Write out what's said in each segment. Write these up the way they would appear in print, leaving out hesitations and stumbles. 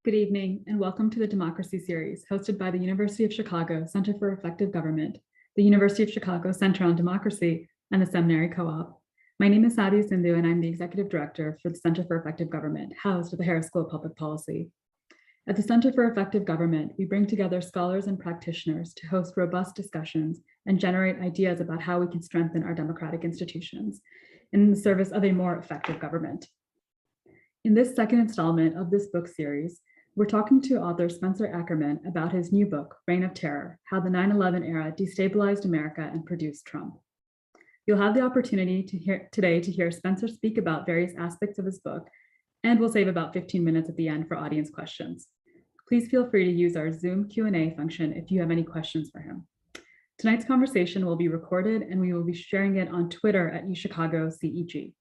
Good evening, and welcome to the Democracy Series, hosted by the University of Chicago Center for Effective Government, the University of Chicago Center on Democracy, and the Seminary Co-op. My name is Sadia Sindhu, and I'm the Executive Director for the Center for Effective Government, housed at the Harris School of Public Policy. At the Center for Effective Government, we bring together scholars and practitioners to host robust discussions and generate ideas about how we can strengthen our democratic institutions in the service of a more effective government. In this second installment of this book series, we're talking to author Spencer Ackerman about his new book, Reign of Terror: How the 9/11 Era Destabilized America and Produced Trump. You'll have the opportunity today to hear Spencer speak about various aspects of his book, and we'll save about 15 minutes at the end for audience questions. Please feel free to use our Zoom Q&A function if you have any questions for him. Tonight's conversation will be recorded, and we will be sharing it on Twitter at UChicagoCEG.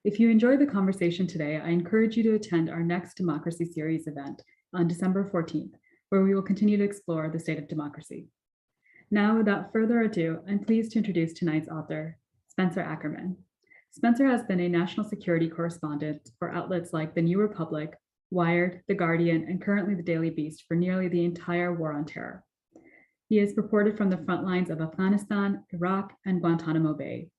If you enjoyed the conversation today, I encourage you to attend our next Democracy Series event on December 14th, where we will continue to explore the state of democracy. Now, without further ado, I'm pleased to introduce tonight's author, Spencer Ackerman. Spencer has been a national security correspondent for outlets like The New Republic, Wired, The Guardian, and currently The Daily Beast for nearly the entire war on terror. He has reported from the front lines of Afghanistan, Iraq, and Guantanamo Bay.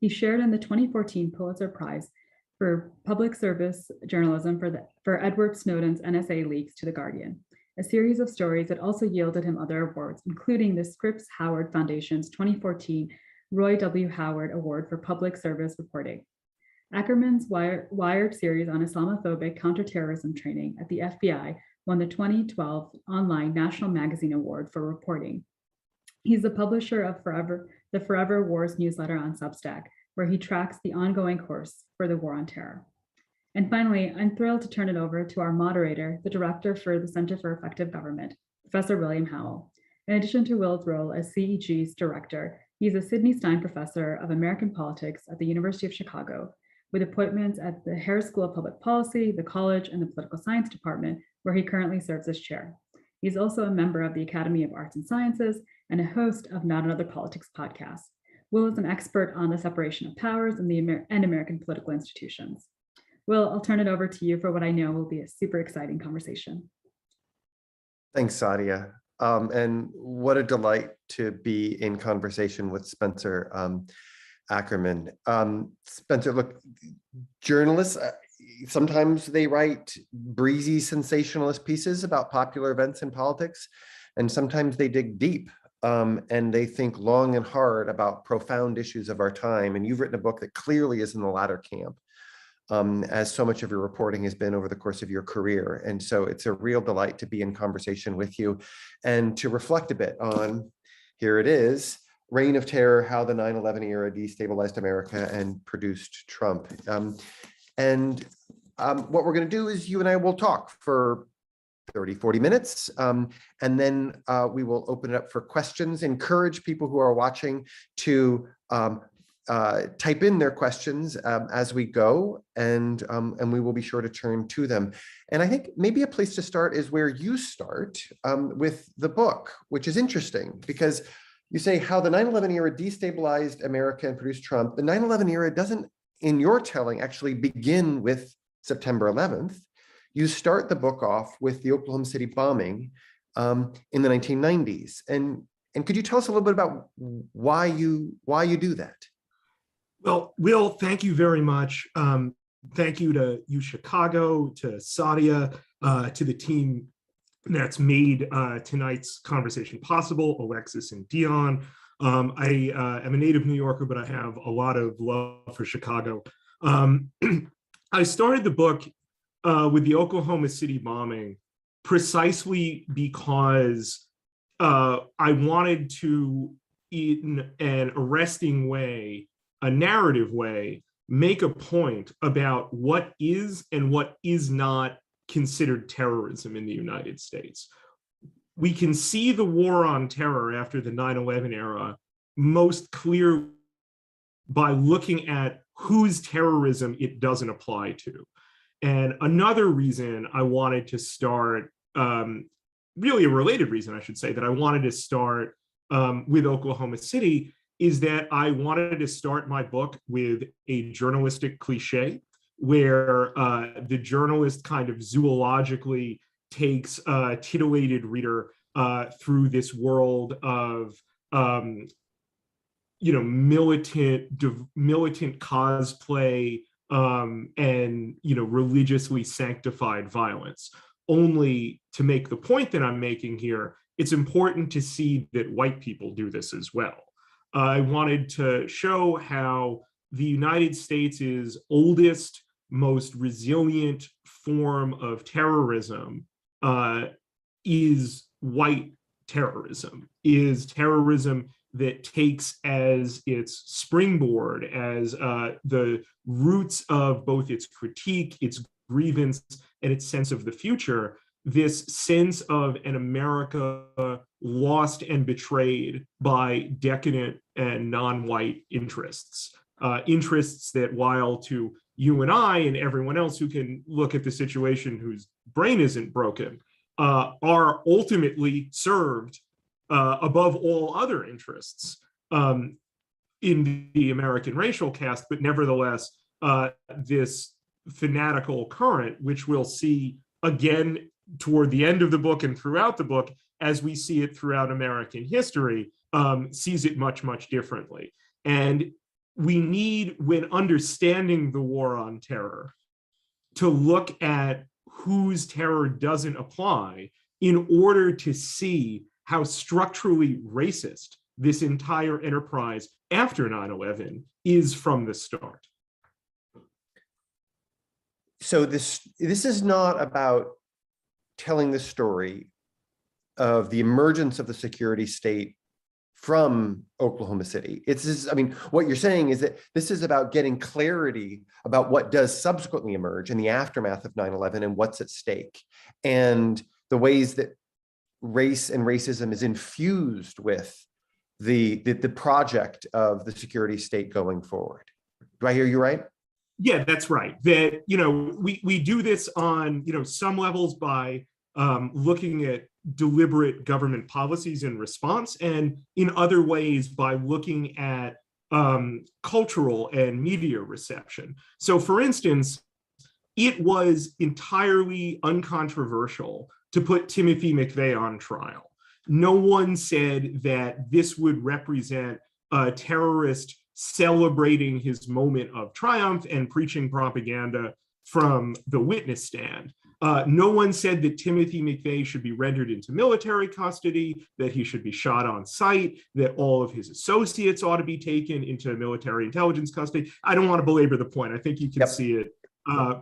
He shared in the 2014 Pulitzer Prize for Public Service Journalism for Edward Snowden's NSA leaks to The Guardian, a series of stories that also yielded him other awards, including the Scripps Howard Foundation's 2014 Roy W. Howard Award for Public Service Reporting. Ackerman's Wired series on Islamophobic counterterrorism training at the FBI won the 2012 Online National Magazine Award for reporting. He's the publisher of the Forever Wars newsletter on Substack, where he tracks the ongoing course for the war on terror. And finally, I'm thrilled to turn it over to our moderator, the director for the Center for Effective Government, Professor William Howell. In addition to Will's role as CEG's director, he's a Sidney Stein Professor of American Politics at the University of Chicago, with appointments at the Harris School of Public Policy, the College, and the Political Science Department, where he currently serves as chair. He's also a member of the Academy of Arts and Sciences and a host of Not Another Politics podcast. Will is an expert on the separation of powers in American political institutions. Will, I'll turn it over to you for what I know will be a super exciting conversation. Thanks, Sadia. And what a delight to be in conversation with Spencer Ackerman. Spencer, look, journalists, sometimes they write breezy sensationalist pieces about popular events in politics, and sometimes they dig deep and they think long and hard about profound issues of our time. And you've written a book that clearly is in the latter camp, as so much of your reporting has been over the course of your career. And so it's a real delight to be in conversation with you and to reflect a bit on, here it is, Reign of Terror: How the 9/11 Era Destabilized America and Produced Trump. What we're going to do is you and I will talk for 30, 40 minutes, and then we will open it up for questions. Encourage people who are watching to type in their questions as we go, and we will be sure to turn to them. And I think maybe a place to start is where you start with the book, which is interesting because you say how the 9/11 era destabilized America and produced Trump. The 9/11 era doesn't, in your telling, actually begin with September 11th. You start the book off with the Oklahoma City bombing in the 1990s. And could you tell us a little bit about why you do that? Well, Will, thank you very much. Thank you to UChicago, to Sadia, to the team that's made tonight's conversation possible, Alexis and Dion. I am a native New Yorker, but I have a lot of love for Chicago. I started the book with the Oklahoma City bombing precisely because I wanted to, in an arresting way, a narrative way, make a point about what is and what is not considered terrorism in the United States. We can see the war on terror after the 9/11 era most clear by looking at whose terrorism it doesn't apply to. And another reason I wanted to start, really a related reason, I should say, that I wanted to start with Oklahoma City is that I wanted to start my book with a journalistic cliche where the journalist kind of zoologically takes a titillated reader through this world of militant cosplay and religiously sanctified violence. Only to make the point that I'm making here, it's important to see that white people do this as well. I wanted to show how the United States' oldest, most resilient form of terrorism is white terrorism, is terrorism that takes as its springboard, as the roots of both its critique, its grievance, and its sense of the future, this sense of an America lost and betrayed by decadent and non-white interests. Interests that, while to you and I and everyone else who can look at the situation whose brain isn't broken, are ultimately served above all other interests in the American racial caste, but nevertheless, this fanatical current, which we'll see again toward the end of the book and throughout the book, as we see it throughout American history, sees it much, much differently. And we need, when understanding the war on terror, to look at whose terror doesn't apply in order to see how structurally racist this entire enterprise after 9/11 is from the start. So this is not about telling the story of the emergence of the security state from Oklahoma City. What you're saying is that this is about getting clarity about what does subsequently emerge in the aftermath of 9/11 and what's at stake, and the ways that race and racism is infused with the project of the security state going forward. Do I hear you right? Yeah, that's right. That, we do this on, some levels by looking at deliberate government policies in response, and in other ways by looking at cultural and media reception. So, for instance, it was entirely uncontroversial to put Timothy McVeigh on trial. No one said that this would represent a terrorist celebrating his moment of triumph and preaching propaganda from the witness stand. No one said that Timothy McVeigh should be rendered into military custody, that he should be shot on sight, that all of his associates ought to be taken into military intelligence custody. I don't want to belabor the point. I think you can see it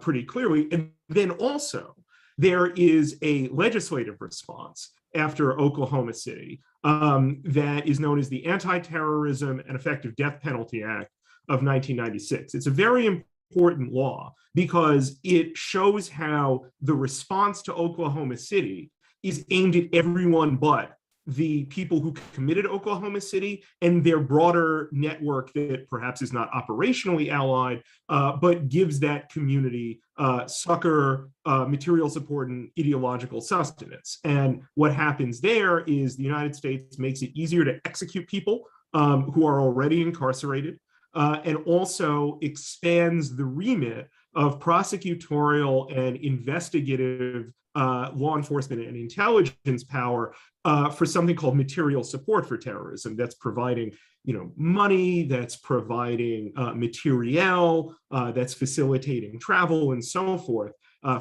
pretty clearly. And then also, there is a legislative response after Oklahoma City that is known as the Anti-Terrorism and Effective Death Penalty Act of 1996. It's a very important law because it shows how the response to Oklahoma City is aimed at everyone but the people who committed Oklahoma City and their broader network that perhaps is not operationally allied, but gives that community succor, material support, and ideological sustenance. And what happens there is the United States makes it easier to execute people who are already incarcerated, and also expands the remit of prosecutorial and investigative law enforcement and intelligence power for something called material support for terrorism. That's providing, money, that's providing materiel, that's facilitating travel and so forth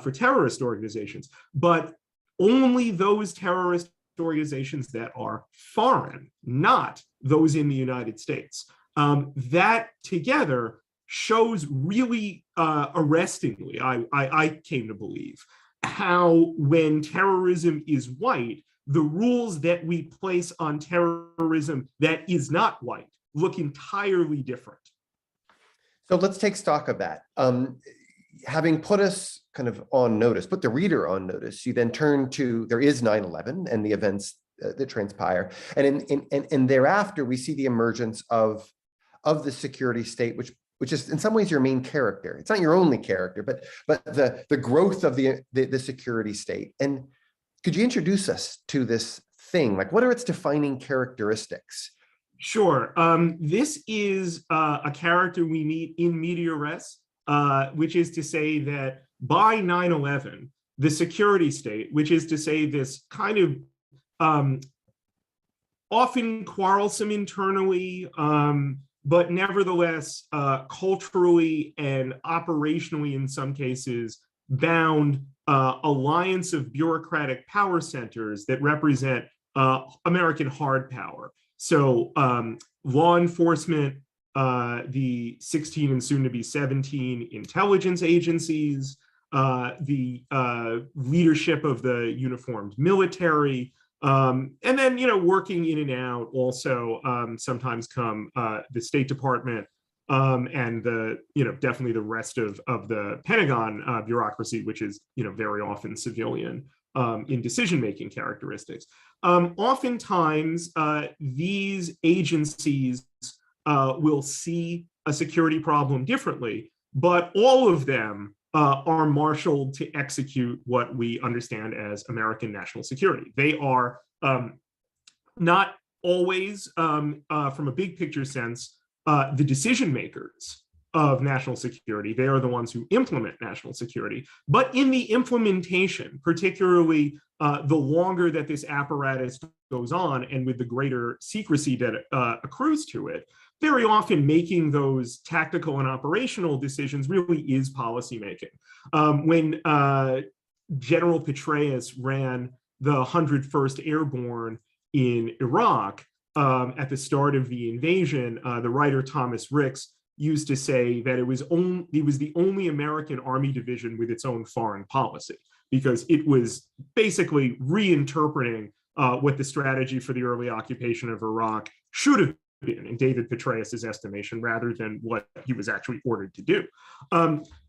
for terrorist organizations. But only those terrorist organizations that are foreign, not those in the United States. That together shows really arrestingly, I came to believe, how when terrorism is white, the rules that we place on terrorism that is not white look entirely different. So let's take stock of that. Having put us kind of on notice, put the reader on notice, you then turn to, there is 9/11 and the events that transpire. And thereafter, we see the emergence of the security state, which is in some ways your main character. It's not your only character, but the growth of the security state. And could you introduce us to this thing? Like, what are its defining characteristics? Sure. This is a character we meet in media res, which is to say that by 9/11, the security state, which is to say this kind of often quarrelsome internally, but nevertheless culturally and operationally in some cases bound alliance of bureaucratic power centers that represent American hard power. So law enforcement, the 16 and soon to be 17 intelligence agencies, the leadership of the uniformed military, and then, working in and out also sometimes come the State Department and the, definitely the rest of the Pentagon bureaucracy, which is, very often civilian in decision-making characteristics. Oftentimes, these agencies will see a security problem differently, but all of them are marshaled to execute what we understand as American national security. They are not always, from a big picture sense, the decision makers of national security. They are the ones who implement national security. But in the implementation, particularly the longer that this apparatus goes on and with the greater secrecy that accrues to it, very often making those tactical and operational decisions really is policymaking. When General Petraeus ran the 101st Airborne in Iraq at the start of the invasion, the writer Thomas Ricks used to say that it was the only American Army division with its own foreign policy, because it was basically reinterpreting what the strategy for the early occupation of Iraq should have been, in David Petraeus's estimation, rather than what he was actually ordered to do.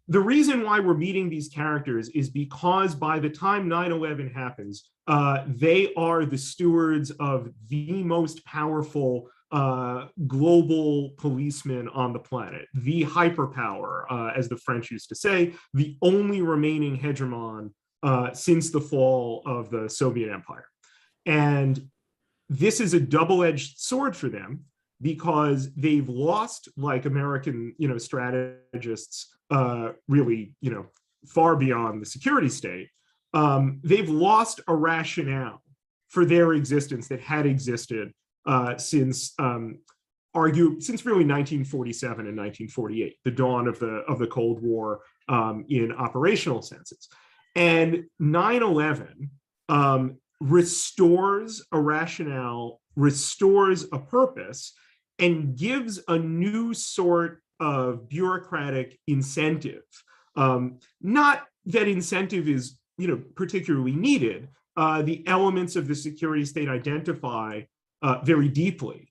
The reason why we're meeting these characters is because by the time 9/11 happens, they are the stewards of the most powerful global policemen on the planet, the hyperpower, as the French used to say, the only remaining hegemon since the fall of the Soviet Empire. And this is a double-edged sword for them, because they've lost, like American, strategists, really, far beyond the security state. They've lost a rationale for their existence that had existed since really 1947 and 1948, the dawn of the Cold War in operational senses. And 9/11 restores a rationale, restores a purpose, and gives a new sort of bureaucratic incentive. Not that incentive is, particularly needed. The elements of the security state identify very deeply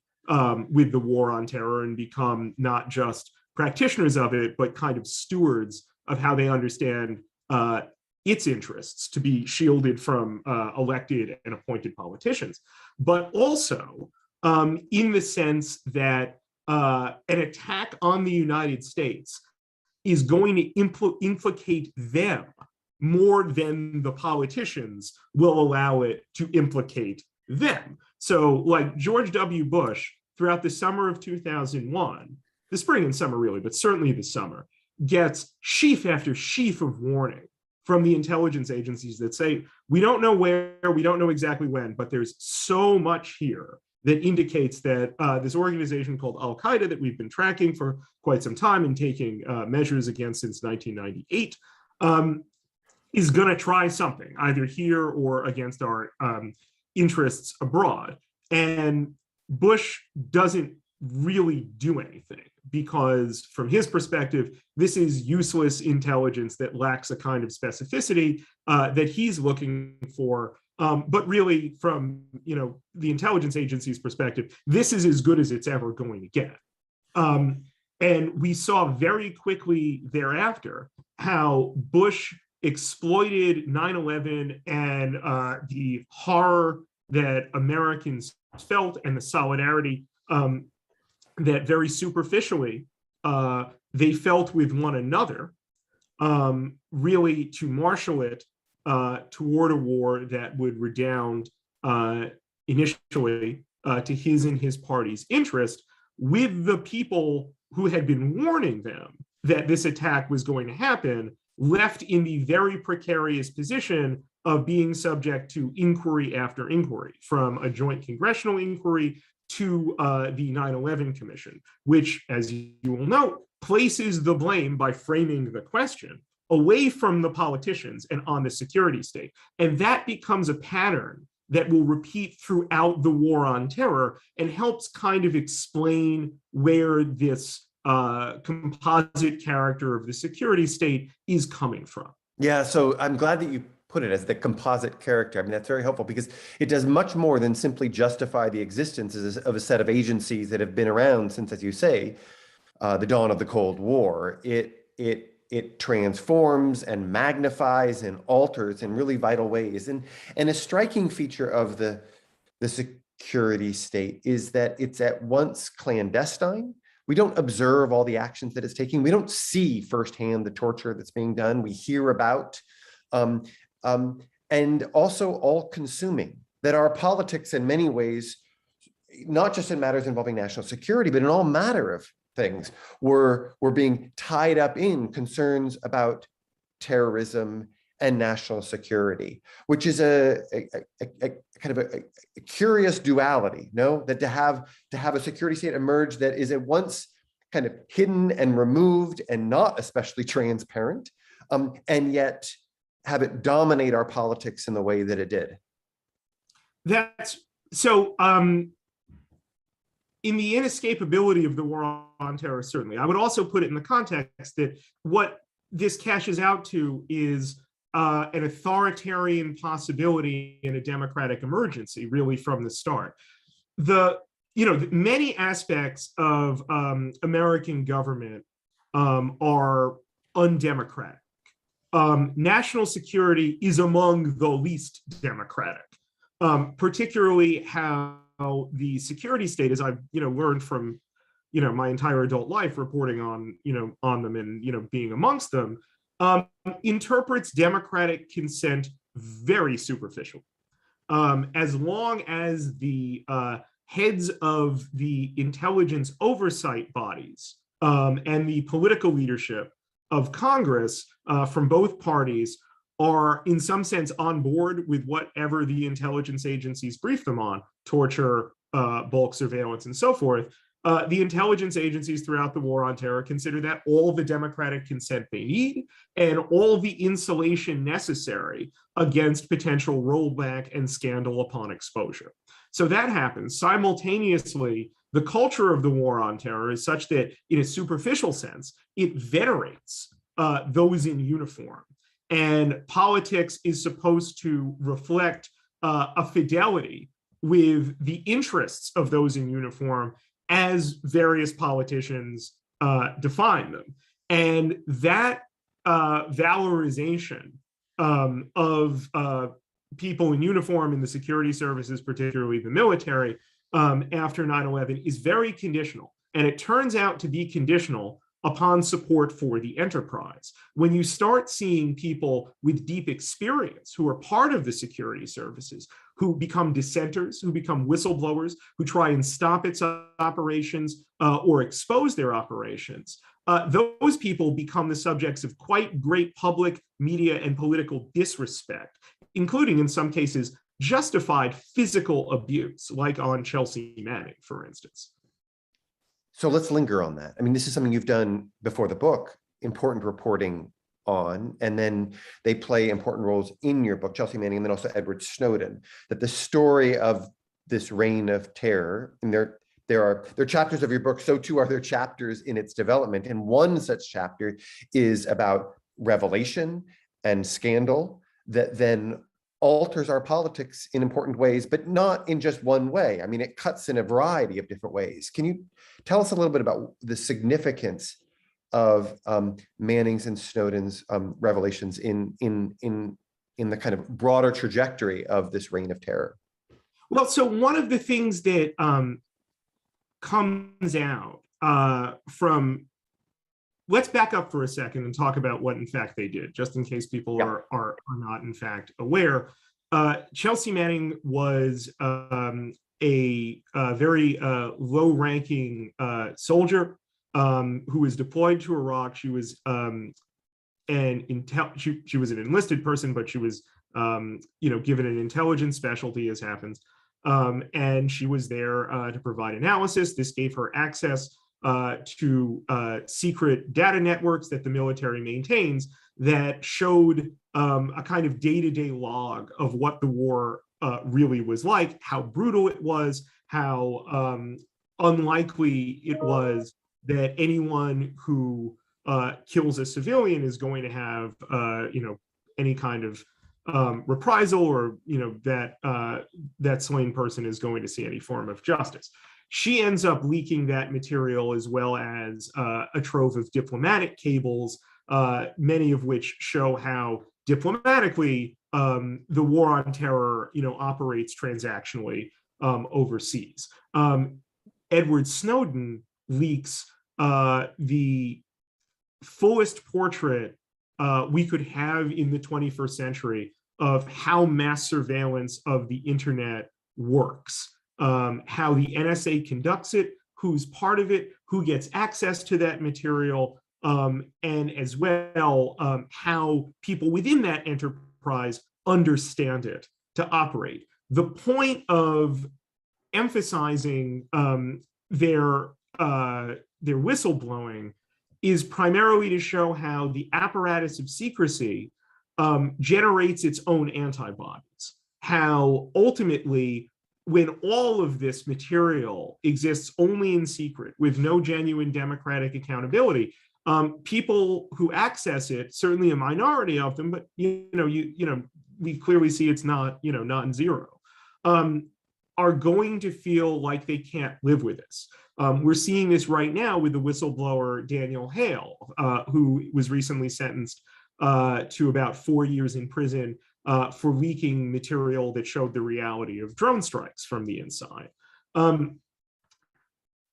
with the war on terror and become not just practitioners of it, but kind of stewards of how they understand its interests to be shielded from elected and appointed politicians. But also in the sense that an attack on the United States is going to implicate them more than the politicians will allow it to implicate them. So like George W. Bush, throughout the summer of 2001, the spring and summer really, but certainly the summer, gets sheaf after sheaf of warning from the intelligence agencies that say, we don't know where, we don't know exactly when, but there's so much here that indicates that this organization called Al-Qaeda that we've been tracking for quite some time and taking measures against since 1998 is going to try something, either here or against our interests abroad. And Bush doesn't really do anything, because from his perspective, this is useless intelligence that lacks a kind of specificity that he's looking for. But really, from the intelligence agency's perspective, this is as good as it's ever going to get. And we saw very quickly thereafter how Bush exploited 9/11 and the horror that Americans felt and the solidarity that very superficially they felt with one another, really to marshal it toward a war that would redound initially to his and his party's interest, with the people who had been warning them that this attack was going to happen left in the very precarious position of being subject to inquiry after inquiry, from a joint congressional inquiry to the 9/11 Commission, which, as you will note, places the blame, by framing the question, away from the politicians and on the security state. And that becomes a pattern that will repeat throughout the war on terror and helps kind of explain where this composite character of the security state is coming from. Yeah, so I'm glad that you put it as the composite character. I mean, that's very helpful because it does much more than simply justify the existence of a set of agencies that have been around since, as you say, the dawn of the Cold War. It transforms and magnifies and alters in really vital ways. And a striking feature of the security state is that it's at once clandestine. We don't observe all the actions that it's taking. We don't see firsthand the torture that's being done. We hear about, and also all-consuming, that our politics in many ways, not just in matters involving national security, but in all matter of things, we're being tied up in concerns about terrorism and national security, which is a kind of a curious duality, no? That to have a security state emerge that is at once kind of hidden and removed and not especially transparent, and yet have it dominate our politics in the way that it did. That's so. In the inescapability of the war on terror, certainly, I would also put it in the context that what this cashes out to is an authoritarian possibility in a democratic emergency, really from the start. Many aspects of American government are undemocratic. National security is among the least democratic, particularly how the security state, as I've learned from my entire adult life reporting on them and being amongst them, interprets democratic consent very superficial. As long as the heads of the intelligence oversight bodies and the political leadership of Congress from both parties are in some sense on board with whatever the intelligence agencies brief them on, torture, bulk surveillance, and so forth, the intelligence agencies throughout the war on terror consider that all the democratic consent they need and all the insulation necessary against potential rollback and scandal upon exposure. So that happens. Simultaneously, the culture of the war on terror is such that, in a superficial sense, it venerates those in uniform. And politics is supposed to reflect a fidelity with the interests of those in uniform as various politicians define them. And that valorization of people in uniform in the security services, particularly the military, after 9/11 is very conditional. And it turns out to be conditional upon support for the enterprise. When you start seeing people with deep experience who are part of the security services, who become dissenters, who become whistleblowers, who try and stop its operations or expose their operations, those people become the subjects of quite great public, media, and political disrespect, including, in some cases, justified physical abuse, like on Chelsea Manning, for instance. So let's linger on that. I mean, this is something you've done before the book, important reporting on, and then they play important roles in your book, Chelsea Manning, and then also Edward Snowden, that the story of this reign of terror, and there are chapters of your book, so too are there chapters in its development. And one such chapter is about revelation and scandal that then alters our politics in important ways, but not in just one way. I mean, it cuts in a variety of different ways. Can you tell us a little bit about the significance of Manning's and Snowden's revelations in the kind of broader trajectory of this reign of terror? Well, so one of the things that comes out from, let's back up for a second and talk about what in fact they did, just in case people are not in fact aware. Chelsea Manning was a very low-ranking soldier who was deployed to Iraq. She was she was an enlisted person, but she was given an intelligence specialty, as happens. And she was there to provide analysis. This gave her access to secret data networks that the military maintains that showed a kind of day-to-day log of what the war really was like, how brutal it was, how unlikely it was that anyone who kills a civilian is going to have any kind of reprisal, or that slain person is going to see any form of justice. She ends up leaking that material, as well as a trove of diplomatic cables, many of which show how diplomatically the war on terror operates transactionally overseas. Edward Snowden leaks the fullest portrait we could have in the 21st century of how mass surveillance of the internet works, how the NSA conducts it, who's part of it, who gets access to that material, and as well how people within that enterprise understand it to operate. The point of emphasizing their whistleblowing is primarily to show how the apparatus of secrecy generates its own antibodies, how ultimately, when all of this material exists only in secret with no genuine democratic accountability, people who access it, certainly a minority of them, but we clearly see it's not not in zero, are going to feel like they can't live with this. We're seeing this right now with the whistleblower Daniel Hale, who was recently sentenced to about 4 years in prison for leaking material that showed the reality of drone strikes from the inside. The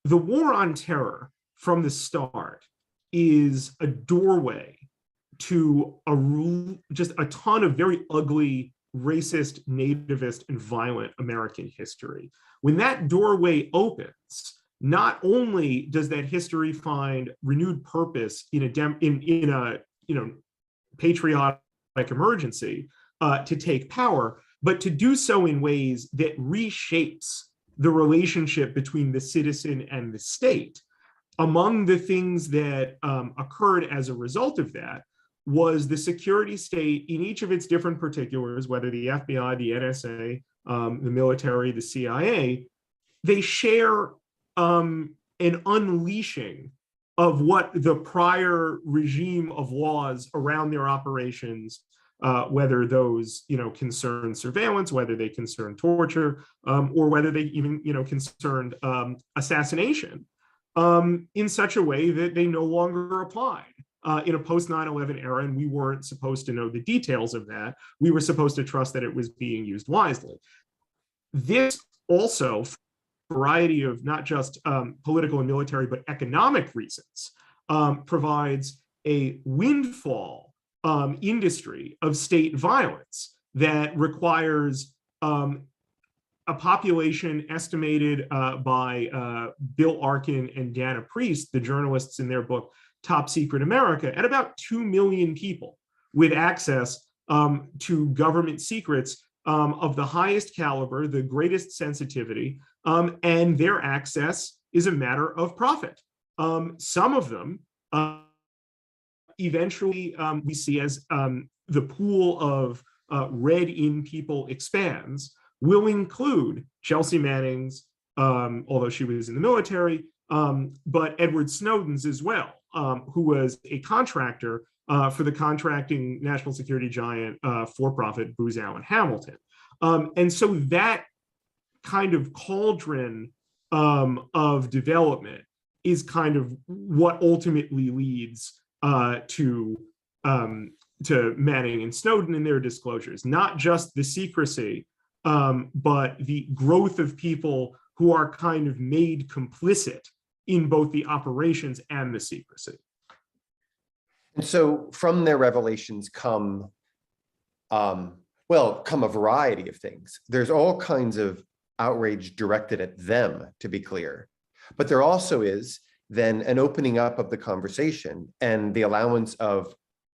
war on terror from the start is a doorway to just a ton of very ugly, racist, nativist, and violent American history. When that doorway opens, not only does that history find renewed purpose in a patriotic emergency to take power, but to do so in ways that reshapes the relationship between the citizen and the state. Among the things that occurred as a result of that was the security state in each of its different particulars, whether the FBI, the NSA, the military, the CIA, they share an unleashing of what the prior regime of laws around their operations, whether those concern surveillance, whether they concern torture, or whether they even concerned assassination, in such a way that they no longer applied in a post 9/11 era, and we weren't supposed to know the details of that. We were supposed to trust that it was being used wisely. This also, for a variety of not just political and military, but economic reasons, provides a windfall industry of state violence that requires a population estimated by Bill Arkin and Dana Priest, the journalists in their book, Top Secret America, at about 2 million people with access to government secrets of the highest caliber, the greatest sensitivity, and their access is a matter of profit. Some of them eventually we see as the pool of read-in people expands, will include Chelsea Manning's, although she was in the military, but Edward Snowden's as well, who was a contractor for the contracting national security giant for-profit Booz Allen Hamilton. And so that kind of cauldron of development is kind of what ultimately leads to Manning and Snowden and their disclosures, not just the secrecy, but the growth of people who are kind of made complicit in both the operations and the secrecy. And so from their revelations come a variety of things. There's all kinds of outrage directed at them, to be clear. But there also is then an opening up of the conversation and the allowance of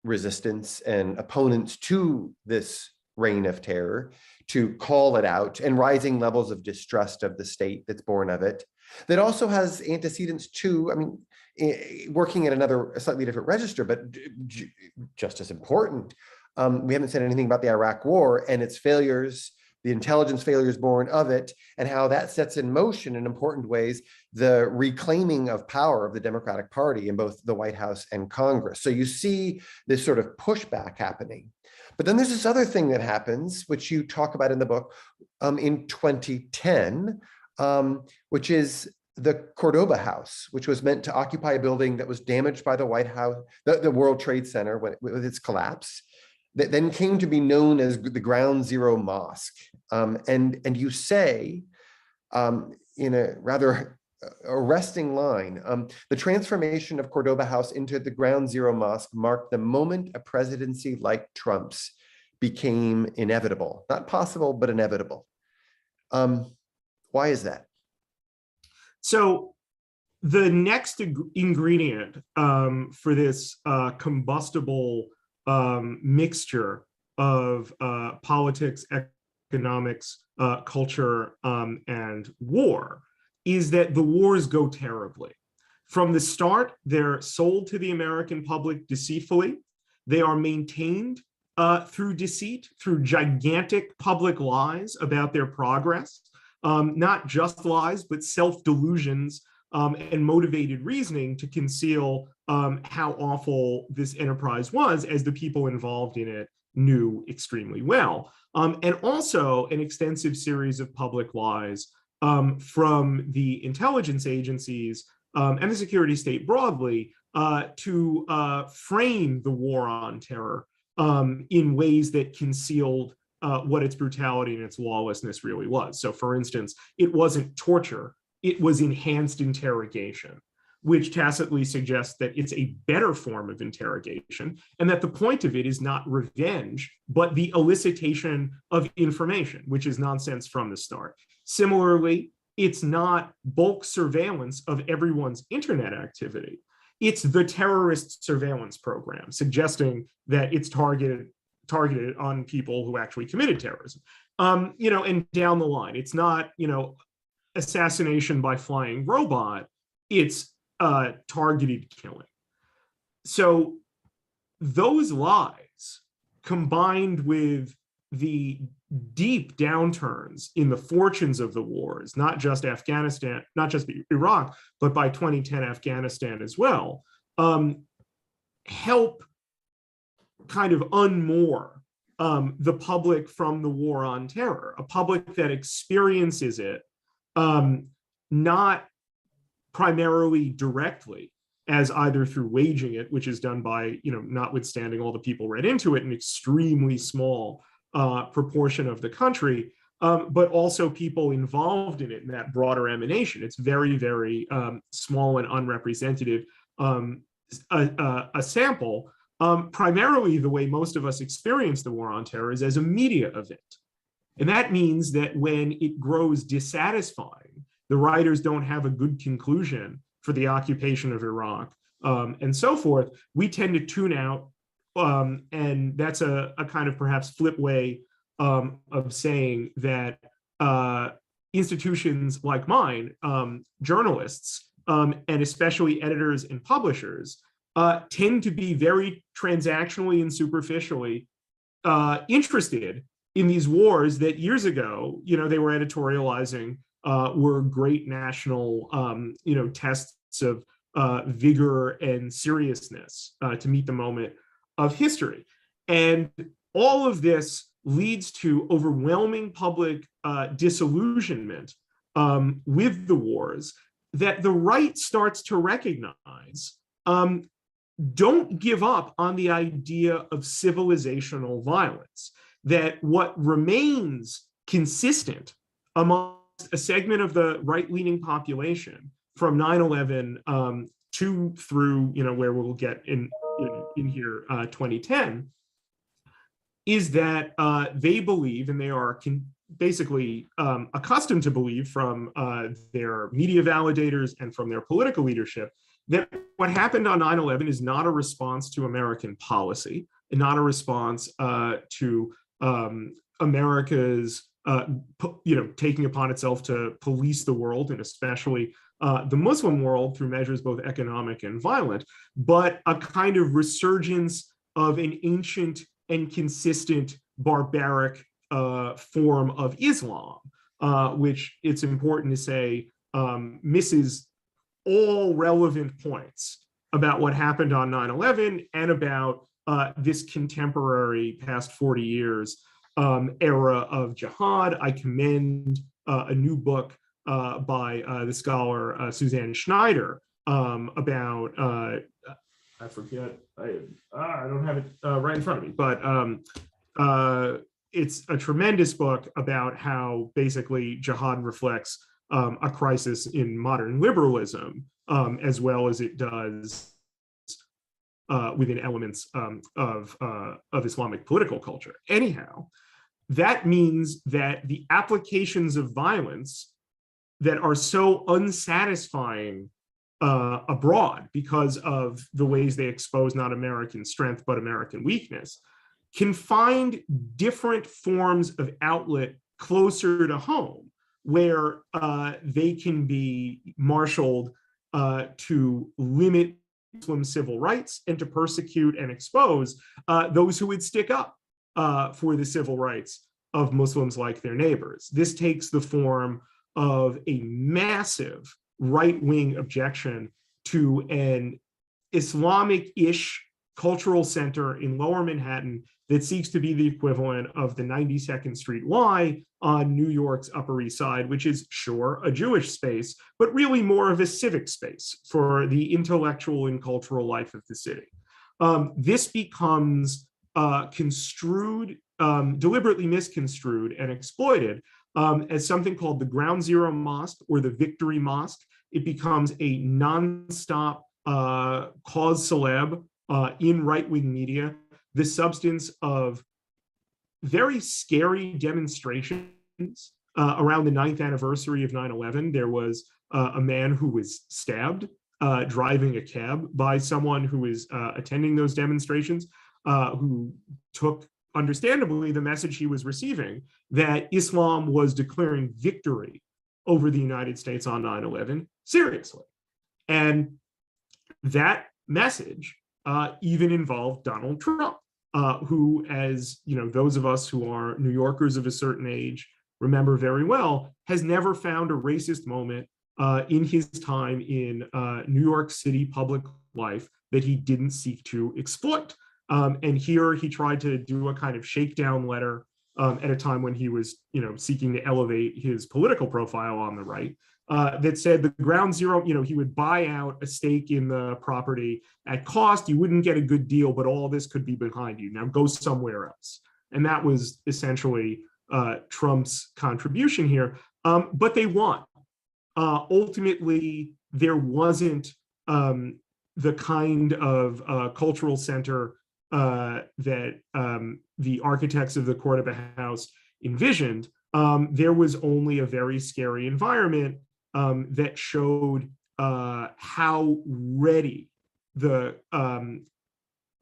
resistance and opponents to this reign of terror to call it out, and rising levels of distrust of the state that's born of it, that also has antecedents to, I mean, working at a slightly different register, but just as important. We haven't said anything about the Iraq War and its failures, the intelligence failures born of it, and how that sets in motion in important ways the reclaiming of power of the Democratic Party in both the White House and Congress. So you see this sort of pushback happening. But then there's this other thing that happens, which you talk about in the book, in 2010, which is the Cordoba House, which was meant to occupy a building that was damaged by the White House, the World Trade Center with its collapse, that then came to be known as the Ground Zero Mosque. And you say, in a rather arresting line, the transformation of Cordoba House into the Ground Zero Mosque marked the moment a presidency like Trump's became inevitable. Not possible, but inevitable. Why is that? So the next ingredient for this combustible mixture of politics, economics, culture, and war is that the wars go terribly. From the start, they're sold to the American public deceitfully. They are maintained through deceit, through gigantic public lies about their progress, not just lies, but self-delusions and motivated reasoning to conceal how awful this enterprise was, as the people involved in it knew extremely well. And also an extensive series of public lies from the intelligence agencies and the security state broadly to frame the war on terror in ways that concealed what its brutality and its lawlessness really was. So for instance, it wasn't torture, it was enhanced interrogation, which tacitly suggests that it's a better form of interrogation and that the point of it is not revenge, but the elicitation of information, which is nonsense from the start. Similarly, it's not bulk surveillance of everyone's internet activity. It's the terrorist surveillance program, suggesting that it's targeted on people who actually committed terrorism. And down the line, it's not, assassination by flying robot, it's targeted killing. So those lies, combined with the deep downturns in the fortunes of the wars, not just Afghanistan, not just Iraq, but by 2010 Afghanistan as well, help kind of unmoor the public from the war on terror, a public that experiences it not primarily directly as either through waging it, which is done by, notwithstanding all the people read into it, an extremely small proportion of the country, but also people involved in it in that broader emanation. It's very, very small and unrepresentative, a sample. Primarily, the way most of us experience the war on terror is as a media event. And that means that when it grows dissatisfying, the writers don't have a good conclusion for the occupation of Iraq, and so forth, we tend to tune out. And that's a kind of perhaps flip way of saying that institutions like mine, journalists, and especially editors and publishers, tend to be very transactionally and superficially interested in these wars that years ago, they were editorializing were great national, tests of vigor and seriousness to meet the moment of history. And all of this leads to overwhelming public disillusionment with the wars that the right starts to recognize. Don't give up on the idea of civilizational violence, that what remains consistent amongst a segment of the right-leaning population from 9/11 to through, where we'll get in here 2010, is that they believe, and they are basically accustomed to believe from their media validators and from their political leadership that what happened on 9/11 is not a response to American policy, and not a response to America's taking upon itself to police the world, and especially the Muslim world, through measures both economic and violent, but a kind of resurgence of an ancient and consistent barbaric form of Islam, which it's important to say misses all relevant points about what happened on 9/11 and about this contemporary past 40 years era of jihad. I commend a new book by the scholar Suzanne Schneider about, I forget, I don't have it right in front of me, but it's a tremendous book about how basically jihad reflects a crisis in modern liberalism, as well as it does within elements of Islamic political culture. Anyhow, that means that the applications of violence that are so unsatisfying abroad because of the ways they expose not American strength, but American weakness, can find different forms of outlet closer to home, where they can be marshaled to limit Muslim civil rights and to persecute and expose those who would stick up for the civil rights of Muslims like their neighbors. This takes the form of a massive right-wing objection to an Islamic-ish cultural center in Lower Manhattan that seeks to be the equivalent of the 92nd Street Y on New York's Upper East Side, which is, sure, a Jewish space, but really more of a civic space for the intellectual and cultural life of the city. This becomes construed, deliberately misconstrued and exploited as something called the Ground Zero Mosque or the Victory Mosque. It becomes a nonstop cause célèbre in right-wing media, the substance of very scary demonstrations. Around the 9th anniversary of 9/11, there was a man who was stabbed driving a cab by someone who was attending those demonstrations, who took, understandably, the message he was receiving that Islam was declaring victory over the United States on 9/11 seriously. And that message even involved Donald Trump, who, as you know, those of us who are New Yorkers of a certain age remember very well, has never found a racist moment in his time in New York City public life that he didn't seek to exploit. And here he tried to do a kind of shakedown letter at a time when he was, seeking to elevate his political profile on the right, that said the Ground Zero, he would buy out a stake in the property at cost. You wouldn't get a good deal, but all this could be behind you. Now go somewhere else. And that was essentially Trump's contribution here. But they won. Ultimately, there wasn't the kind of cultural center that the architects of the Court of a House envisioned. There was only a very scary environment that showed how ready the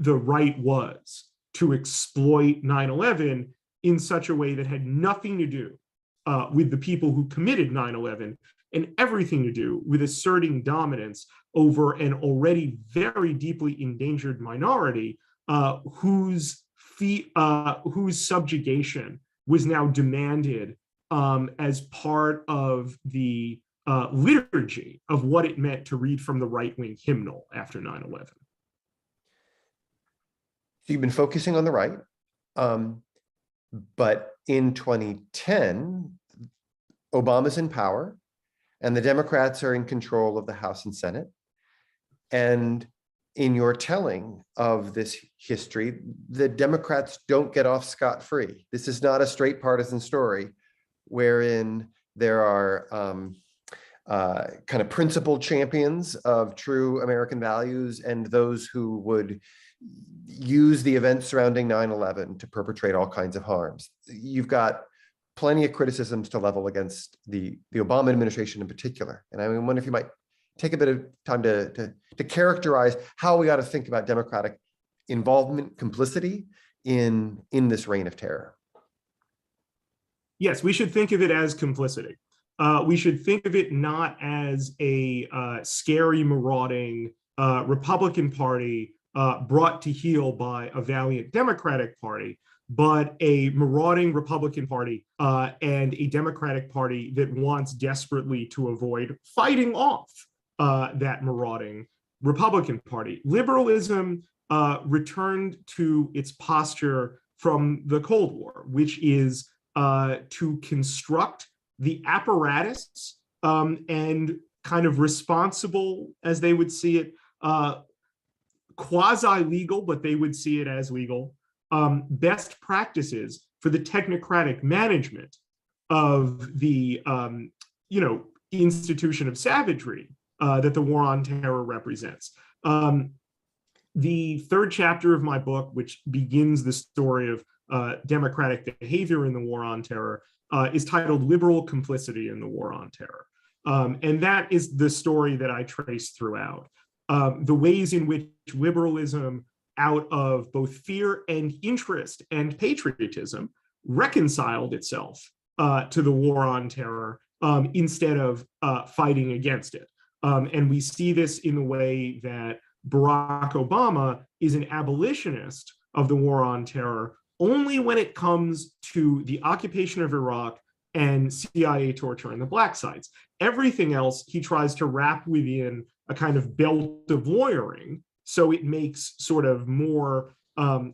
right was to exploit 9/11 in such a way that had nothing to do with the people who committed 9/11 and everything to do with asserting dominance over an already very deeply endangered minority whose subjugation was now demanded as part of the liturgy of what it meant to read from the right-wing hymnal after 9/11. So you've been focusing on the right, but in 2010, Obama's in power and the Democrats are in control of the House and Senate. And in your telling of this history, the Democrats don't get off scot-free. This is not a straight partisan story wherein there are kind of principled champions of true American values and those who would use the events surrounding 9/11 to perpetrate all kinds of harms. You've got plenty of criticisms to level against the Obama administration in particular. And I wonder if you might take a bit of time to characterize how we ought to think about Democratic involvement, complicity in this reign of terror. Yes, we should think of it as complicity. We should think of it not as a scary, marauding Republican Party brought to heel by a valiant Democratic Party, but a marauding Republican Party and a Democratic Party that wants desperately to avoid fighting off that marauding Republican Party. Liberalism returned to its posture from the Cold War, which is to construct the apparatus and kind of responsible, as they would see it, quasi-legal, but they would see it as legal, best practices for the technocratic management of the institution of savagery that the War on Terror represents. The third chapter of my book, which begins the story of democratic behavior in the War on Terror, is titled Liberal Complicity in the War on Terror. And that is the story that I trace throughout. The ways in which liberalism, out of both fear and interest and patriotism, reconciled itself to the War on Terror instead of fighting against it. And we see this in the way that Barack Obama is an abolitionist of the War on Terror only when it comes to the occupation of Iraq and CIA torture in the black sites. Everything else he tries to wrap within a kind of belt of lawyering, so it makes sort of more,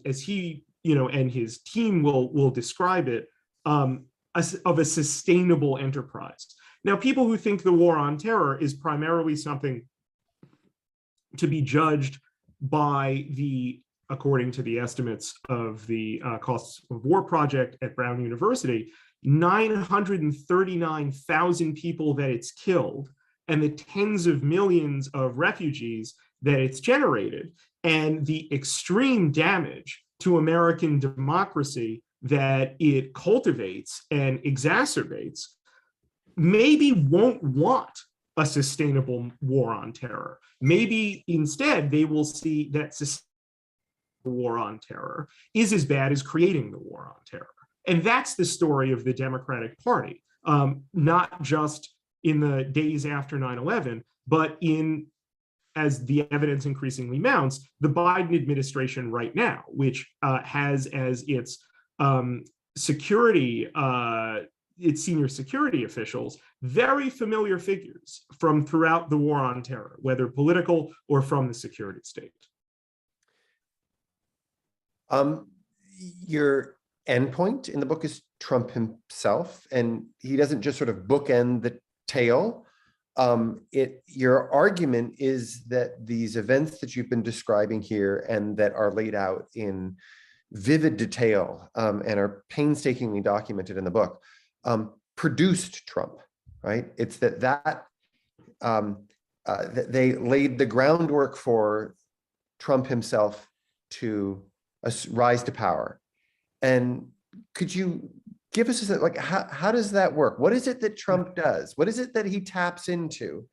as he and his team will describe it, of a sustainable enterprise. Now, people who think the War on Terror is primarily something to be judged by according to the estimates of the Costs of War Project at Brown University, 939,000 people that it's killed and the tens of millions of refugees that it's generated and the extreme damage to American democracy that it cultivates and exacerbates, maybe won't want a sustainable war on terror. Maybe instead they will see that war on terror is as bad as creating the war on terror. And that's the story of the Democratic Party, not just in the days after 9/11, but as the evidence increasingly mounts, the Biden administration right now, which has as its its senior security officials, very familiar figures from throughout the War on Terror, whether political or from the security state. Your endpoint in the book is Trump himself, and he doesn't just sort of bookend the tale. Your argument is that these events that you've been describing here and that are laid out in vivid detail and are painstakingly documented in the book produced Trump, right? It's that they laid the groundwork for Trump himself to rise to power. And could you give us how does that work? What is it that Trump does? What is it that he taps into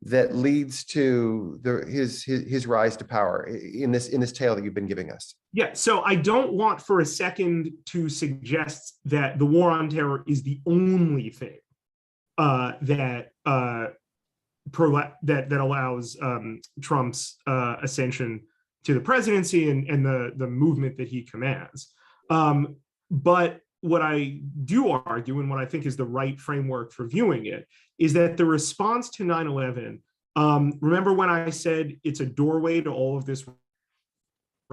that leads to his rise to power in this tale that you've been giving us? Yeah, so I don't want for a second to suggest that the War on Terror is the only thing that allows Trump's ascension to the presidency and the movement that he commands. But what I do argue, and what I think is the right framework for viewing it, is that the response to 9/11, remember when I said it's a doorway to all of this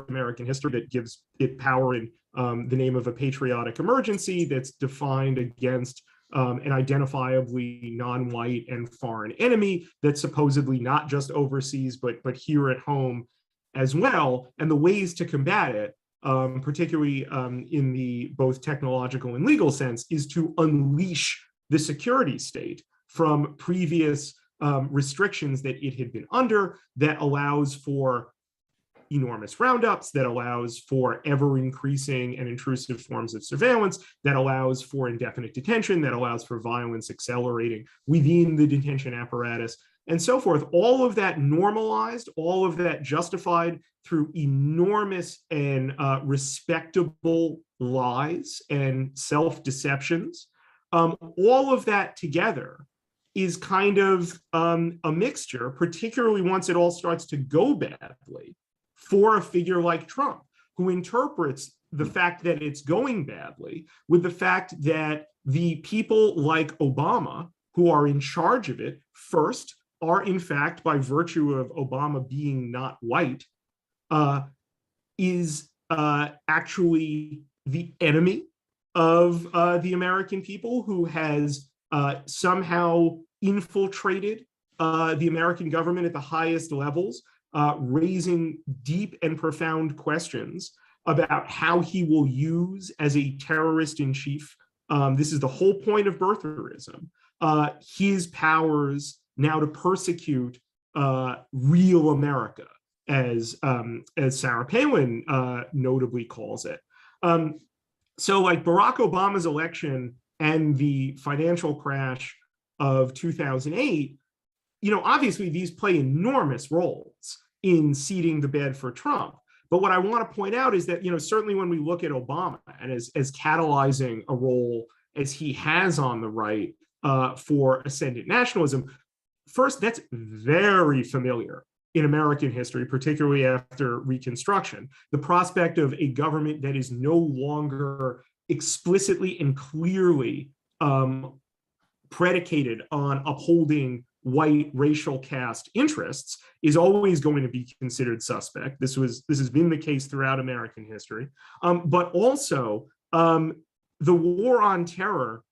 American history that gives it power in the name of a patriotic emergency that's defined against an identifiably non-white and foreign enemy that's supposedly not just overseas, but here at home as well, and the ways to combat it, particularly in the both technological and legal sense, is to unleash the security state from previous restrictions that it had been under, that allows for enormous roundups, that allows for ever increasing and intrusive forms of surveillance, that allows for indefinite detention, that allows for violence accelerating within the detention apparatus, and so forth. All of that normalized, all of that justified through enormous and respectable lies and self-deceptions. All of that together is kind of a mixture, particularly once it all starts to go badly, for a figure like Trump, who interprets the fact that it's going badly with the fact that the people like Obama, who are in charge of it, first, are in fact, by virtue of Obama being not white, is actually the enemy of the American people, who has somehow infiltrated the American government at the highest levels, raising deep and profound questions about how he will use as a terrorist in chief. This is the whole point of birtherism. His powers now to persecute real America, as Sarah Palin notably calls it. So like Barack Obama's election and the financial crash of 2008, obviously these play enormous roles in seeding the bed for Trump. But what I want to point out is that, certainly when we look at Obama and as catalyzing a role as he has on the right for ascendant nationalism, first, that's very familiar in American history, particularly after Reconstruction. The prospect of a government that is no longer explicitly and clearly predicated on upholding white racial caste interests is always going to be considered suspect. This has been the case throughout American history. But also, the war on terror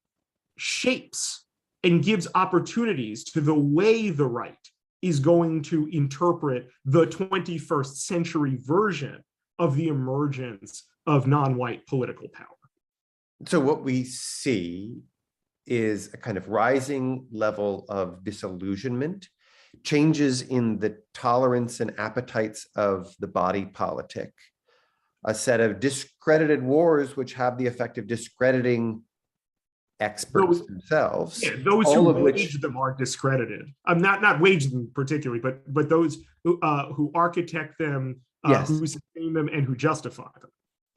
shapes and gives opportunities to the way the right is going to interpret the 21st century version of the emergence of non-white political power. So what we see is a kind of rising level of disillusionment, changes in the tolerance and appetites of the body politic, a set of discredited wars which have the effect of discrediting experts themselves. Yeah, those who wage them are discredited. Not wage them particularly, but those who architect them, yes, who sustain them, and who justify them.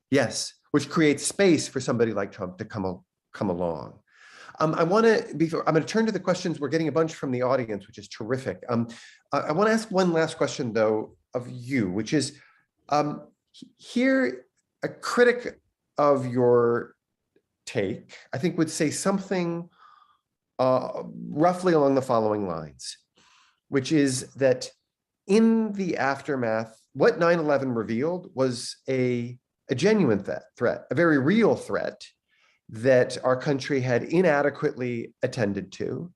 Yes, which creates space for somebody like Trump to come along. I'm going to turn to the questions. We're getting a bunch from the audience, which is terrific. I want to ask one last question, though, of you, which is, here, a critic of your take, I think, would say something roughly along the following lines, which is that in the aftermath, what 9/11 revealed was a genuine threat, a very real threat that our country had inadequately attended to,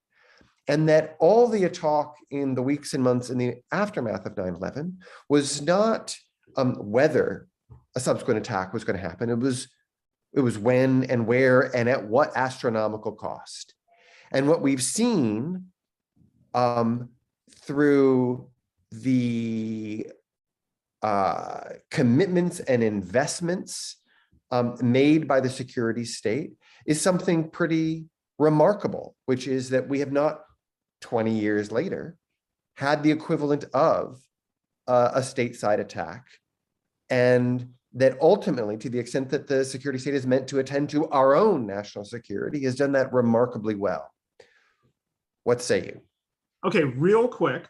and that all the talk in the weeks and months in the aftermath of 9/11 was not whether a subsequent attack was going to happen. It was when and where and at what astronomical cost. And what we've seen through the commitments and investments made by the security state is something pretty remarkable, which is that we have not 20 years later had the equivalent of a stateside attack, and that ultimately, to the extent that the security state is meant to attend to our own national security, has done that remarkably well. What say you? Okay, real quick.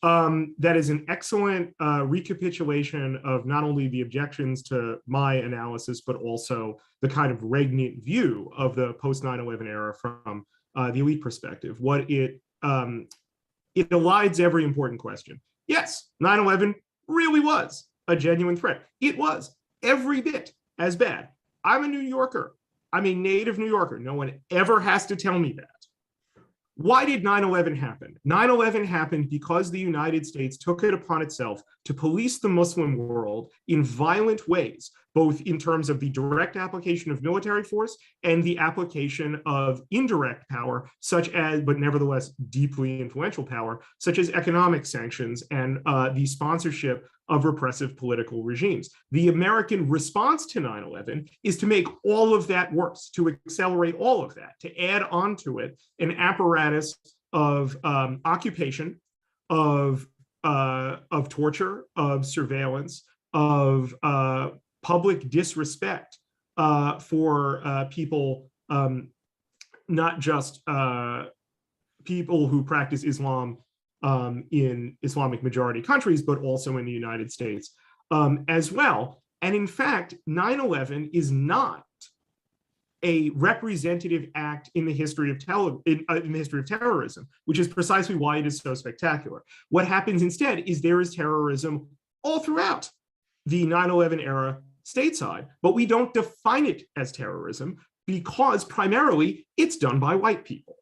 That is an excellent recapitulation of not only the objections to my analysis, but also the kind of regnant view of the post 9/11 era from the elite perspective. What it elides every important question. Yes, 9/11 really was a genuine threat. It was every bit as bad. I'm a New Yorker. I'm a native New Yorker. No one ever has to tell me that. Why did 9/11 happen? 9/11 happened because the United States took it upon itself to police the Muslim world in violent ways, both in terms of the direct application of military force and the application of indirect power, such as, but nevertheless deeply influential power, such as economic sanctions and the sponsorship of repressive political regimes. The American response to 9/11 is to make all of that worse, to accelerate all of that, to add onto it an apparatus of occupation, of torture, of surveillance, of public disrespect for people, not just people who practice Islam in Islamic majority countries, but also in the United States as well. And in fact, 9/11 is not a representative act in the history of terrorism, which is precisely why it is so spectacular. What happens instead is there is terrorism all throughout the 9/11 era stateside, but we don't define it as terrorism because primarily it's done by white people.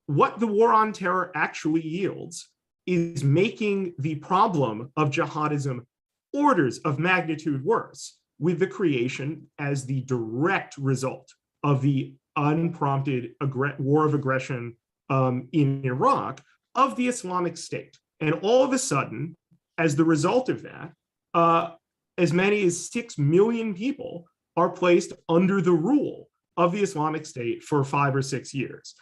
What the war on terror actually yields is making the problem of jihadism orders of magnitude worse, with the creation as the direct result of the unprompted war of aggression in Iraq of the Islamic State. And all of a sudden, as the result of that, as many as 6 million people are placed under the rule of the Islamic State for 5 or 6 years.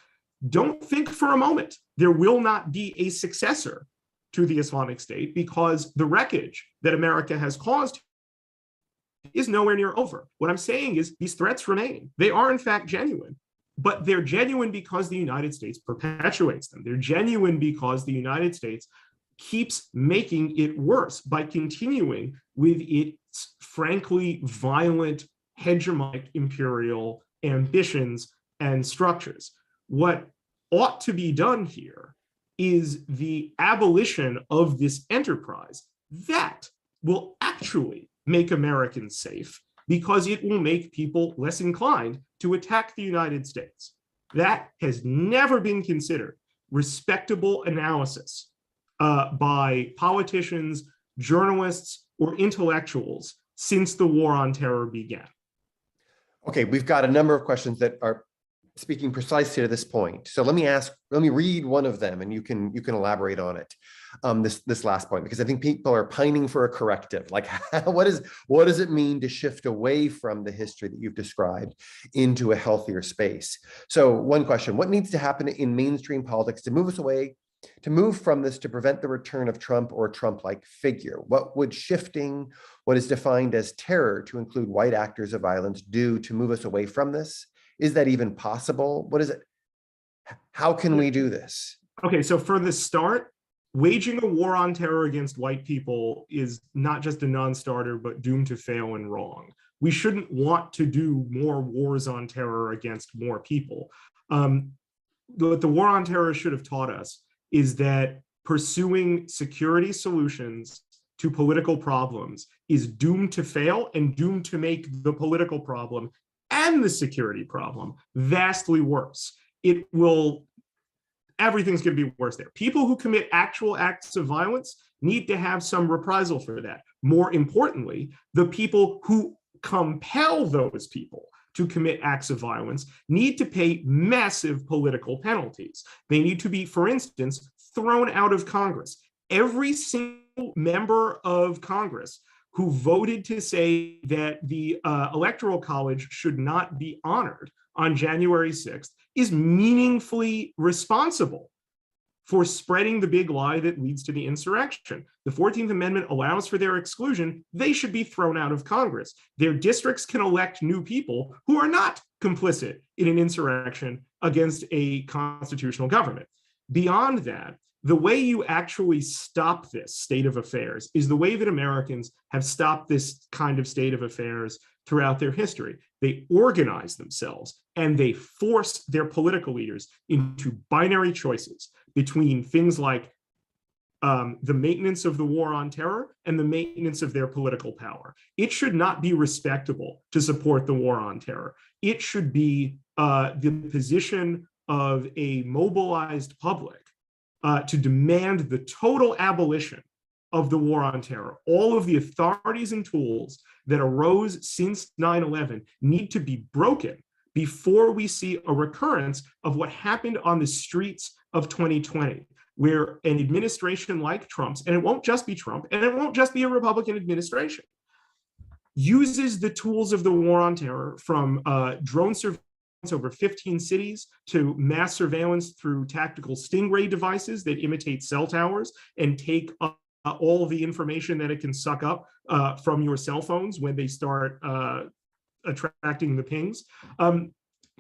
Don't think for a moment there will not be a successor to the Islamic State, because the wreckage that America has caused is nowhere near over. What I'm saying is these threats remain. They are in fact genuine, but they're genuine because the United States perpetuates them. They're genuine because the United States keeps making it worse by continuing with its frankly violent, hegemonic imperial ambitions and structures. What ought to be done here is the abolition of this enterprise that will actually make Americans safe, because it will make people less inclined to attack the United States. That has never been considered respectable analysis by politicians, journalists, or intellectuals since the war on terror began. Okay, we've got a number of questions that are speaking precisely to this point. So let me read one of them, and you can elaborate on it. This last point, because I think people are pining for a corrective. Like, what does it mean to shift away from the history that you've described into a healthier space? So one question: what needs to happen in mainstream politics to move us away, to move from this, to prevent the return of Trump or Trump-like figure? What would shifting what is defined as terror to include white actors of violence do to move us away from this? Is that even possible? What is it? How can we do this? Okay, so for the start, waging a war on terror against white people is not just a non-starter, but doomed to fail and wrong. We shouldn't want to do more wars on terror against more people. What the war on terror should have taught us is that pursuing security solutions to political problems is doomed to fail and doomed to make the political problem and the security problem vastly worse. Everything's going to be worse there. People who commit actual acts of violence need to have some reprisal for that. More importantly, the people who compel those people to commit acts of violence need to pay massive political penalties. They need to be, for instance, thrown out of Congress. Every single member of Congress who voted to say that the Electoral College should not be honored on January 6th is meaningfully responsible for spreading the big lie that leads to the insurrection. The 14th Amendment allows for their exclusion. They should be thrown out of Congress. Their districts can elect new people who are not complicit in an insurrection against a constitutional government. Beyond that, the way you actually stop this state of affairs is the way that Americans have stopped this kind of state of affairs throughout their history. They organize themselves and they force their political leaders into binary choices between things like the maintenance of the war on terror and the maintenance of their political power. It should not be respectable to support the war on terror. It should be the position of a mobilized public to demand the total abolition of the war on terror. All of the authorities and tools that arose since 9/11 need to be broken before we see a recurrence of what happened on the streets of 2020. where an administration like Trump's, and it won't just be Trump, and it won't just be a Republican administration, uses the tools of the war on terror, from drone surveillance over 15 cities to mass surveillance through tactical stingray devices that imitate cell towers and take all the information that it can suck up from your cell phones when they start attracting the pings,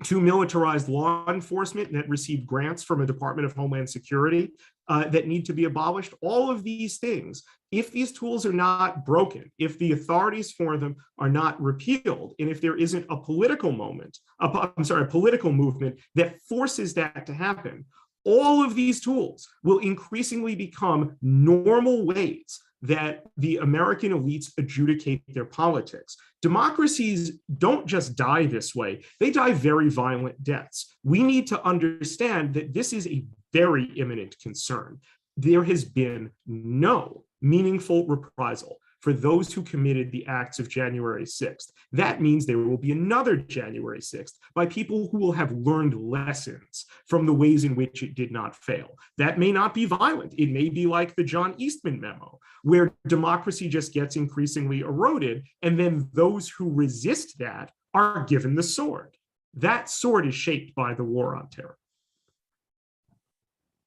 to militarized law enforcement that receive grants from a Department of Homeland Security that need to be abolished. All of these things, if these tools are not broken, if the authorities for them are not repealed, and if there isn't a political movement that forces that to happen, all of these tools will increasingly become normal ways that the American elites adjudicate their politics. Democracies don't just die this way, they die very violent deaths. We need to understand that this is a very imminent concern. There has been no meaningful reprisal for those who committed the acts of January 6th. That means there will be another January 6th by people who will have learned lessons from the ways in which it did not fail. That may not be violent. It may be like the John Eastman memo, where democracy just gets increasingly eroded, and then those who resist that are given the sword. That sword is shaped by the war on terror.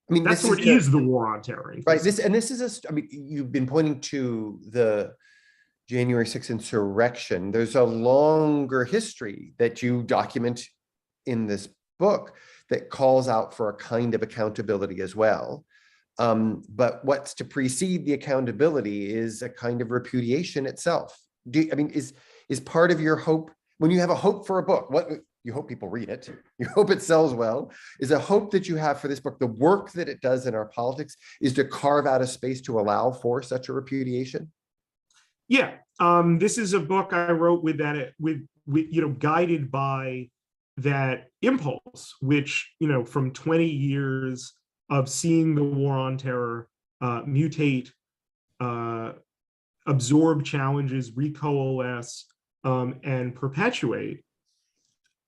I mean, that sword is the war on terror. Right. You've been pointing to the January 6th insurrection. There's a longer history that you document in this book that calls out for a kind of accountability as well. But what's to precede the accountability is a kind of repudiation itself. Is part of your hope, when you have a hope for a book, what you hope people read it, you hope it sells well, is a hope that you have for this book, the work that it does in our politics, is to carve out a space to allow for such a repudiation? Yeah, this is a book I wrote guided by that impulse, which, from 20 years of seeing the war on terror mutate, absorb challenges, recoalesce, and perpetuate.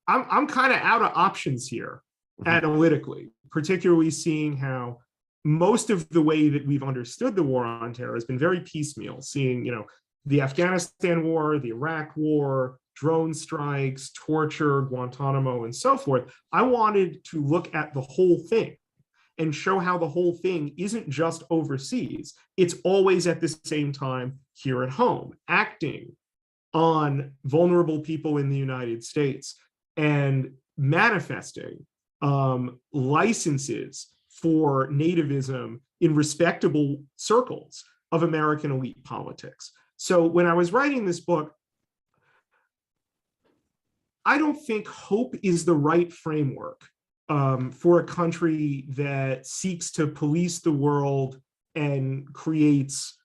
I'm kind of out of options here analytically, particularly seeing how most of the way that we've understood the war on terror has been very piecemeal, seeing, the Afghanistan war, the Iraq war, drone strikes, torture, Guantanamo, and so forth. I wanted to look at the whole thing and show how the whole thing isn't just overseas. It's always at the same time here at home, acting on vulnerable people in the United States and manifesting licenses for nativism in respectable circles of American elite politics. So when I was writing this book, I don't think hope is the right framework for a country that seeks to police the world and creates,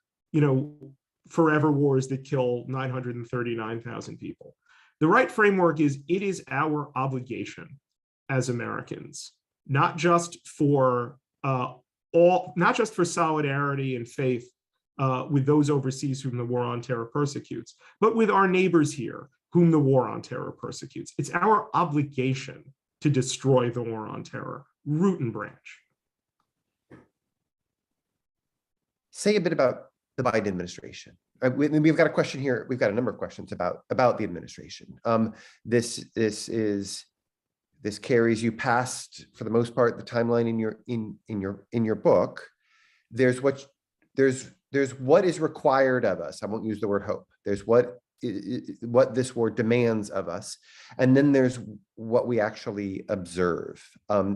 forever wars that kill 939,000 people. The right framework is, it is our obligation as Americans, not just for solidarity and faith with those overseas whom the war on terror persecutes, but with our neighbors here whom the war on terror persecutes. It's our obligation to destroy the war on terror, root and branch. Say a bit about the Biden administration. We've got a question here. We've got a number of questions about the administration. This carries you past, for the most part, the timeline in your book. There's what is required of us. I won't use the word hope. There's what this war demands of us, and then there's what we actually observe.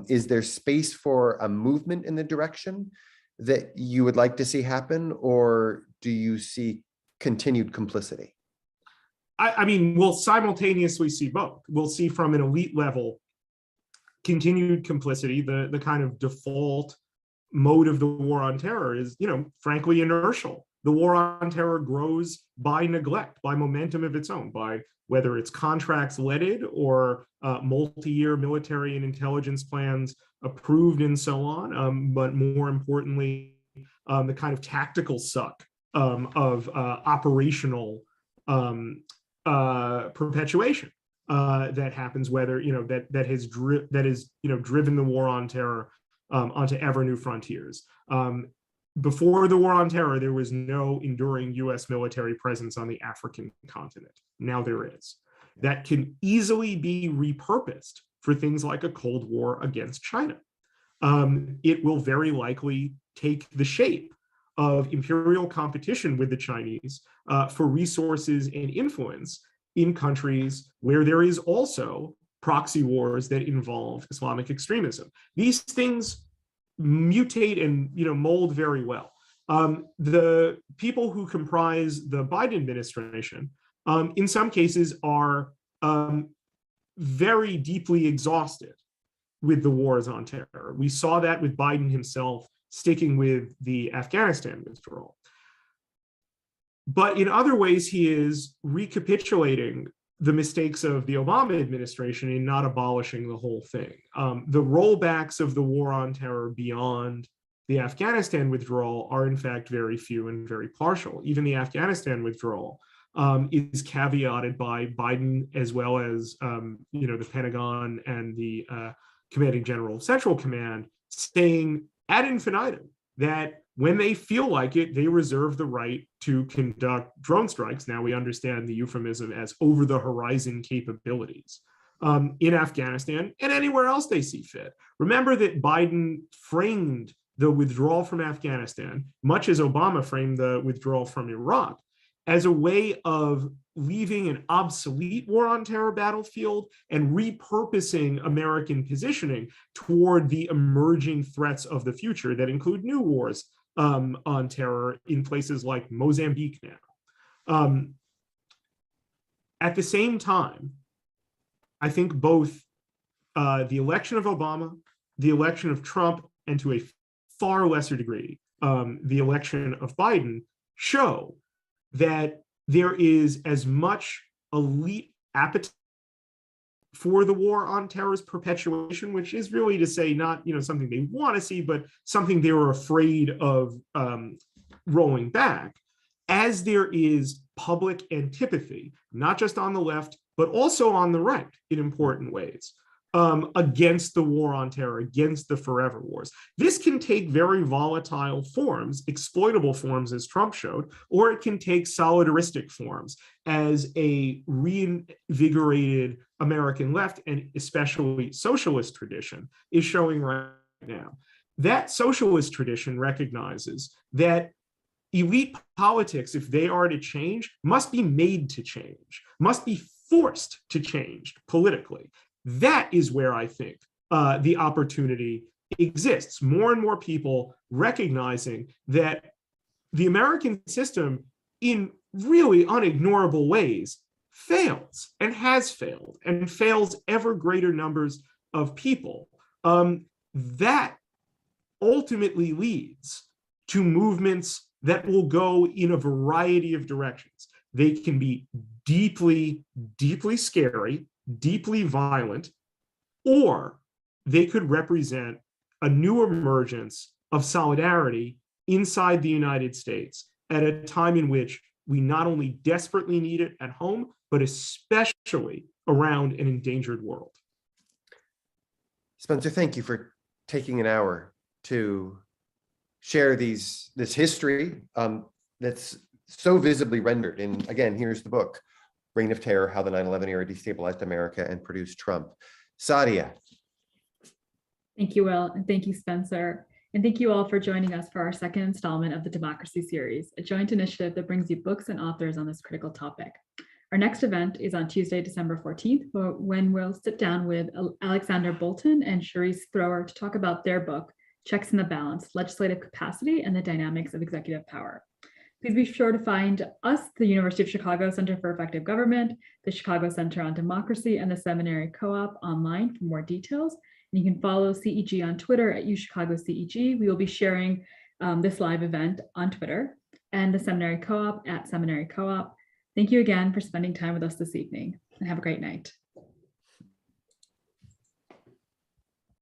Is there space for a movement in the direction that you would like to see happen, or do you see continued complicity? I mean, we'll simultaneously see both. We'll see, from an elite level, continued complicity. The kind of default mode of the war on terror is, frankly, inertial. The war on terror grows by neglect, by momentum of its own, by whether it's contracts leaded or multi-year military and intelligence plans approved and so on. But more importantly, the kind of tactical suck of operational perpetuation that happens, whether that has driven the war on terror onto ever new frontiers. Before the War on Terror, there was no enduring US military presence on the African continent. Now there is. That can easily be repurposed for things like a Cold War against China. It will very likely take the shape of imperial competition with the Chinese for resources and influence in countries where there is also proxy wars that involve Islamic extremism. These things mutate and mold very well. The people who comprise the Biden administration, in some cases, are very deeply exhausted with the wars on terror. We saw that with Biden himself sticking with the Afghanistan withdrawal. But in other ways, he is recapitulating the mistakes of the Obama administration in not abolishing the whole thing. The rollbacks of the war on terror beyond the Afghanistan withdrawal are in fact very few and very partial. Even the Afghanistan withdrawal is caveated by Biden as well as the Pentagon and the Commanding General of Central Command saying ad infinitum that when they feel like it, they reserve the right to conduct drone strikes. Now we understand the euphemism as over-the-horizon capabilities in Afghanistan and anywhere else they see fit. Remember that Biden framed the withdrawal from Afghanistan, much as Obama framed the withdrawal from Iraq, as a way of leaving an obsolete war on terror battlefield and repurposing American positioning toward the emerging threats of the future that include new wars on terror in places like Mozambique now. At the same time, I think both the election of Obama, the election of Trump, and to a far lesser degree, the election of Biden show that there is as much elite appetite for the war on terror's perpetuation, which is really to say not something they want to see, but something they were afraid of rolling back, as there is public antipathy, not just on the left, but also on the right in important ways, against the war on terror, against the forever wars. This can take very volatile forms, exploitable forms as Trump showed, or it can take solidaristic forms as a reinvigorated American left and especially socialist tradition is showing right now. That socialist tradition recognizes that elite politics, if they are to change, must be made to change, must be forced to change politically. That is where I think the opportunity exists. More and more people recognizing that the American system in really unignorable ways fails and has failed and fails ever greater numbers of people. That ultimately leads to movements that will go in a variety of directions. They can be deeply, deeply scary, deeply violent, or they could represent a new emergence of solidarity inside the United States at a time in which we not only desperately need it at home, but especially around an endangered world. Spencer, thank you for taking an hour to share this history that's so visibly rendered. And again, here's the book, Reign of Terror, How the 9/11 Era Destabilized America and Produced Trump. Sadia. Thank you, Will, and thank you, Spencer. And thank you all for joining us for our second installment of the Democracy Series, a joint initiative that brings you books and authors on this critical topic. Our next event is on Tuesday, December 14th, when we'll sit down with Alexander Bolton and Charisse Thrower to talk about their book, Checks and the Balance, Legislative Capacity and the Dynamics of Executive Power. Please be sure to find us, the University of Chicago Center for Effective Government, the Chicago Center on Democracy, and the Seminary Co-op online for more details. And you can follow CEG on Twitter at UChicagoCEG. We will be sharing this live event on Twitter, and the Seminary Co-op at Seminary Co-op. Thank you again for spending time with us this evening, and have a great night.